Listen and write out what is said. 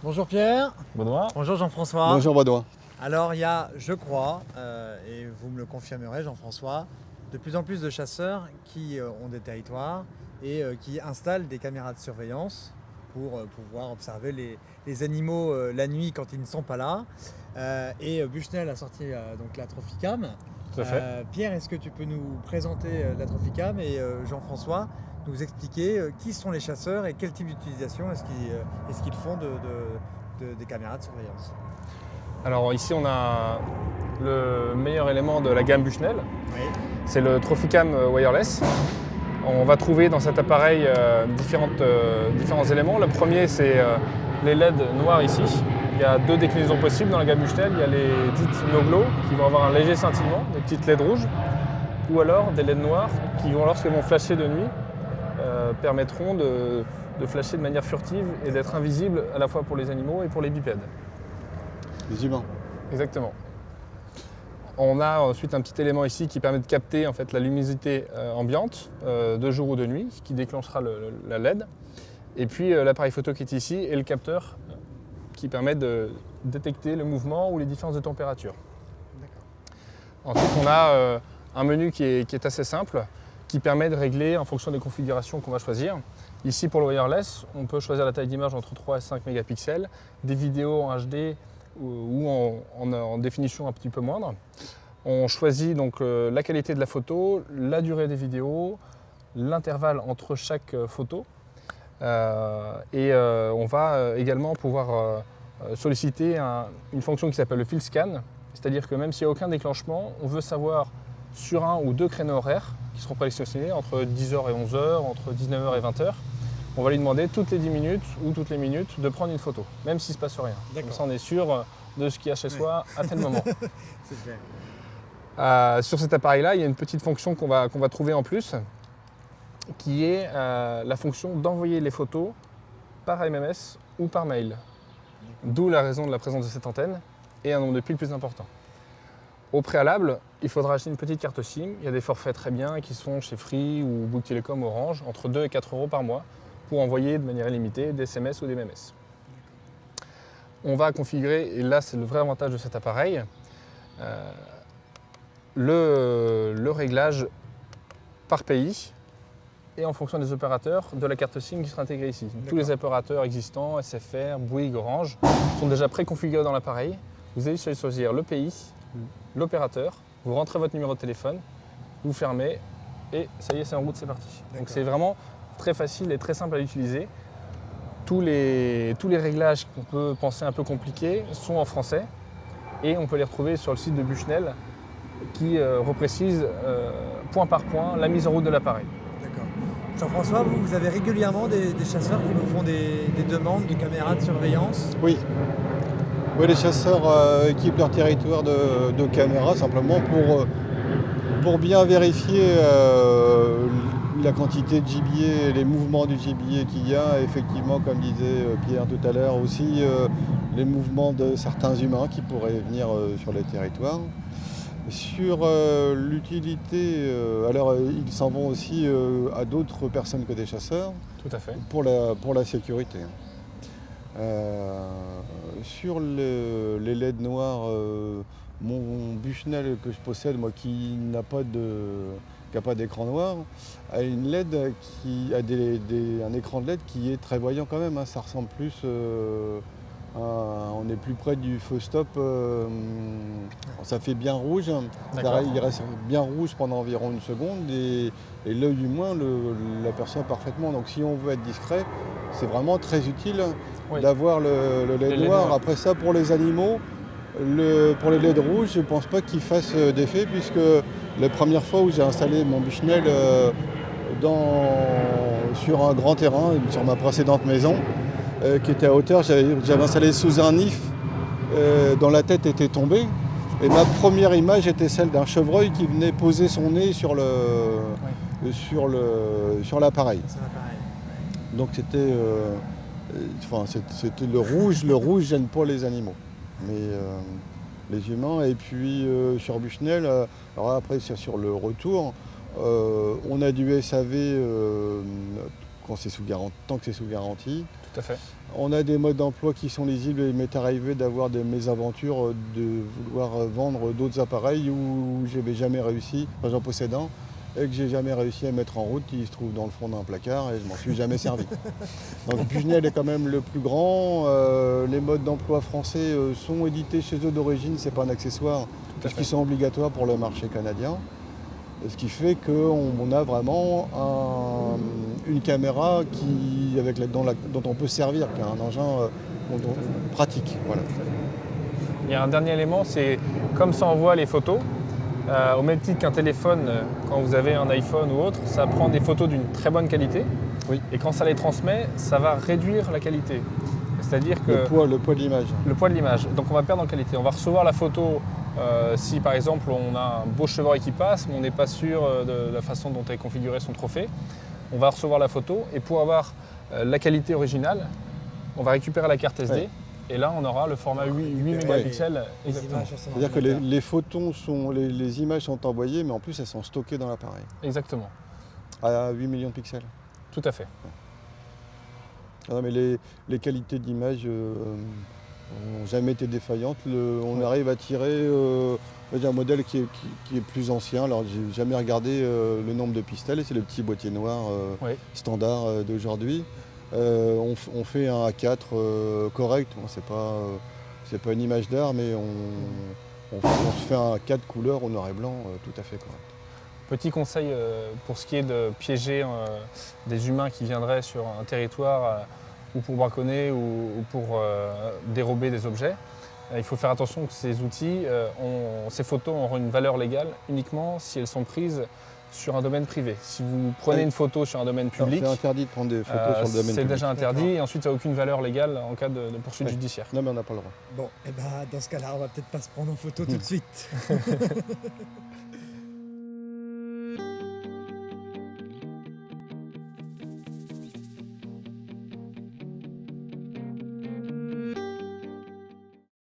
Bonjour Pierre. Benoît. Bonjour Jean-François. Bonjour Benoît. Alors il y a, je crois, et vous me le confirmerez Jean-François, de plus en plus de chasseurs qui ont des territoires et qui installent des caméras de surveillance pour pouvoir observer les animaux la nuit quand ils ne sont pas là. Bushnell a sorti donc la Trophycam. Tout à fait. Pierre, est-ce que tu peux nous présenter la Trophycam et Jean-François nous expliquer qui sont les chasseurs et quel type d'utilisation est-ce qu'ils font des caméras de surveillance? Alors ici on a le meilleur élément de la gamme Bushnell, Oui. c'est le Trophycam Wireless. On va trouver dans cet appareil différents éléments. Le premier c'est les LED noirs ici. Il y a deux déclinaisons possibles dans la gamme Bushnell. Il y a les dites no glow qui vont avoir un léger scintillement, des petites LED rouges, ou alors des LED noirs qui vont, lorsqu'elles vont flasher de nuit, permettront de flasher de manière furtive et d'être invisibles à la fois pour les animaux et pour les bipèdes. Les humains. Exactement. On a ensuite un petit élément ici qui permet de capter en fait, la luminosité ambiante de jour ou de nuit, qui déclenchera la LED. Et puis l'appareil photo qui est ici et le capteur qui permet de détecter le mouvement ou les différences de température. Ensuite, on a un menu qui est assez simple, qui permet de régler en fonction des configurations qu'on va choisir. Ici, pour le wireless, on peut choisir la taille d'image entre 3 et 5 mégapixels, des vidéos en HD ou en définition un petit peu moindre. On choisit donc la qualité de la photo, la durée des vidéos, l'intervalle entre chaque photo. On va également pouvoir solliciter une fonction qui s'appelle le field scan, c'est-à-dire que même s'il n'y a aucun déclenchement, on veut savoir sur un ou deux créneaux horaires qui seront présélectionnés entre 10h et 11h, entre 19h et 20h. On va lui demander toutes les 10 minutes ou toutes les minutes de prendre une photo, même s'il ne se passe rien. Comme ça, on est sûr de ce qu'il y a chez soi à tel moment. C'est clair. Sur cet appareil-là, il y a une petite fonction qu'on va trouver en plus, qui est la fonction d'envoyer les photos par MMS ou par mail. D'où la raison de la présence de cette antenne et un nombre de piles plus important. Au préalable, il faudra acheter une petite carte SIM. Il y a des forfaits très bien qui se font chez Free ou Bouygues Telecom, Orange, entre 2 et 4 euros par mois pour envoyer de manière illimitée des SMS ou des MMS. On va configurer, et là c'est le vrai avantage de cet appareil, le réglage par pays et en fonction des opérateurs de la carte SIM qui sera intégrée ici. Tous les opérateurs existants, SFR, Bouygues, Orange, sont déjà préconfigurés dans l'appareil. Vous allez choisir le pays, l'opérateur, vous rentrez votre numéro de téléphone, vous fermez et ça y est, c'est en route, c'est parti. Donc c'est vraiment très facile et très simple à utiliser. Tous les réglages qu'on peut penser un peu compliqués sont en français et on peut les retrouver sur le site de Bushnell qui reprécise point par point la mise en route de l'appareil. D'accord. Jean-François, vous avez régulièrement des chasseurs qui vous font des demandes de caméras de surveillance? Oui. Oui, les chasseurs équipent leur territoire de caméras simplement pour bien vérifier la quantité de gibier, les mouvements du gibier qu'il y a. Effectivement, comme disait Pierre tout à l'heure, aussi les mouvements de certains humains qui pourraient venir sur les territoires. Sur l'utilité, alors ils s'en vont aussi à d'autres personnes que des chasseurs. Tout à fait. Pour la sécurité. Sur les LED noirs, mon Bushnell que je possède, moi qui n'a pas d'écran noir, a une LED qui a un écran de LED qui est très voyant quand même. Hein. Ça ressemble plus, on est plus près du feu stop. Ça fait bien rouge. Il reste bien rouge pendant environ une seconde et l'œil humain l'aperçoit parfaitement. Donc si on veut être discret, c'est vraiment très utile d'avoir le LED noir. Après ça, pour les animaux, pour les LED rouges, je ne pense pas qu'il fasse d'effet puisque la première fois où j'ai installé mon Bushnell sur un grand terrain, sur ma précédente maison, qui était à hauteur, j'avais installé sous un nif dont la tête était tombée. Et ma première image était celle d'un chevreuil qui venait poser son nez sur l'appareil. Donc c'était le rouge gêne pas les animaux, mais les humains. Et puis sur Bushnell, alors après sur le retour, on a du SAV tant que c'est sous garantie. Tout à fait. On a des modes d'emploi qui sont lisibles et il m'est arrivé d'avoir des mésaventures de vouloir vendre d'autres appareils où j'avais jamais réussi, enfin j'en possède un, et que j'ai jamais réussi à mettre en route, il se trouve dans le fond d'un placard et je m'en suis jamais servi. Donc Bushnell est quand même le plus grand, les modes d'emploi français sont édités chez eux d'origine, c'est pas un accessoire, puisqu'ils sont obligatoires pour le marché canadien. Ce qui fait qu'on a vraiment une caméra dont on peut servir, qui est un engin pratique. Voilà. Il y a un dernier élément, c'est comme ça envoie les photos, au même titre qu'un téléphone, quand vous avez un iPhone ou autre, ça prend des photos d'une très bonne qualité. Oui. Et quand ça les transmet, ça va réduire la qualité. C'est-à-dire que le poids de l'image. Le poids de l'image. Donc on va perdre en qualité. On va recevoir la photo si par exemple on a un beau chevreuil qui passe, mais on n'est pas sûr de la façon dont est configuré son trophée. On va recevoir la photo et pour avoir la qualité originale, on va récupérer la carte SD. Ouais. Et là, on aura le format 8 mégapixels. Exactement. C'est-à-dire que les images sont envoyées, mais en plus elles sont stockées dans l'appareil. Exactement. À 8 millions de pixels. Tout à fait. Ouais. Non, mais les qualités d'image n'ont jamais été défaillantes. On arrive à tirer un modèle qui est plus ancien. Alors, j'ai jamais regardé le nombre de pistolets, c'est le petit boîtier noir standard d'aujourd'hui. On fait un A4 correct, bon, c'est pas une image d'art, mais on se fait un A4 couleur au noir et blanc tout à fait correct. Petit conseil pour ce qui est de piéger des humains qui viendraient sur un territoire ou pour braconner ou pour dérober des objets. Il faut faire attention que ces outils, ces photos auront une valeur légale uniquement si elles sont prises sur un domaine privé. Si vous prenez une photo sur un domaine public, c'est interdit de prendre des photos sur le domaine public. C'est déjà interdit et ensuite ça n'a aucune valeur légale en cas de poursuite judiciaire. Non mais on n'a pas le droit. Bon, et dans ce cas-là, on va peut-être pas se prendre en photo tout de suite.